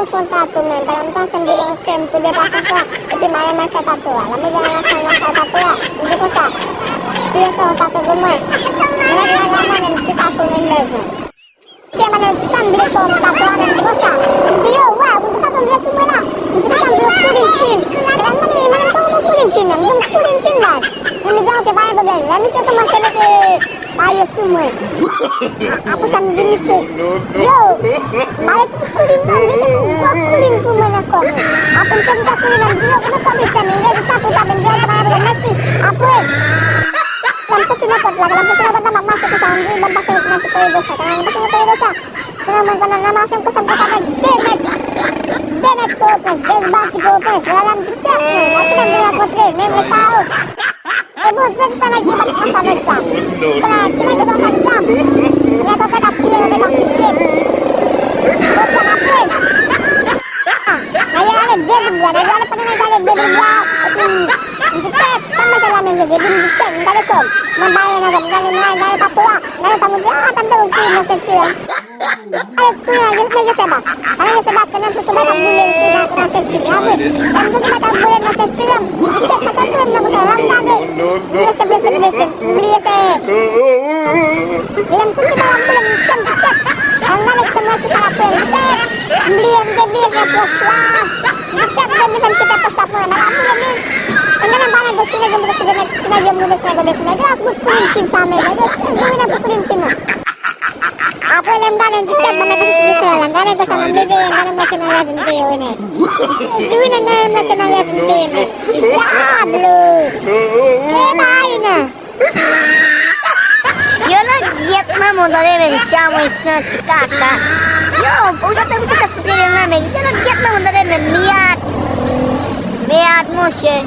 confrontar tu men, kalau engkau sendiri klaim tu dia pasal tu, itu malah masa tahu lah. Lama jangan masa tahu lah. Itu kosa. Dia tahu tahu gemar. Mereka lama dan kita tahu mendalam. Siapa yang sambil tu tahu dan kosa. Zero, wah, untuk tahu dia semua lah. Untuk sambil kurincin. Kalau mana tahu kurincin, yang kurincin lah. Kami jangan ke bayar bagai. Kami cakap masalah ke bayar semua. Aku sambil jenis yo, bayar tu kurincin. Bisa buat kuring tu mana kau? Apa macam tak kurincin dia? Kenapa bisa ni? Dia tak tahu tak benda bayar bagai nasi. Apa? Dalam satu dapat lah. Dalam satu dapat nama masuk ke sana. Dan pasal nasi kau dosa. Kalau pasal kau dosa, kalau nama masuk ke sana kata denet kopes, dezbati kopes. Dalam jika ni, aku nak bela kopes. Memang tahu. Ibu jadi sana kita pasal exam. Kalau cina kita pasal exam, mereka kata sih, mereka sih. Bukan apa? Ayah ada dia, ada pernah ada dia. Jika sama dalam yang jadi jika enggak ada kok, membayar enggak ada tatua, enggak ada tamu dia tanda ukir masa kecil. Aku yang kerja sebab, karena sebab kena sebab boleh sudah masa kecil. Dan tu sebab boleh masa kecil. Kita kata tu nak dalam kade. Dia sebesar beli saya. Dalam tu dalam belum jam kita. Angkat semua kita apa kita beli yang poslah. Kita bisa kita pasapa. Nak apa ni? Angkat mana bersih lagi bersih jam bersih. Aku kurincin sama lagi. Sebenarnya aku kurincin. Apa yang dalam jikat mana bersih lah. Angkat kita sama beli angkat macam mana nanti ini. Sebenarnya macam mana nanti ini. Ya belum. Kemana? Yo no giat mamo deve siamo in snacca. Yo, usate putire na me. Yo no giat mamo deve miat. Miat moshe.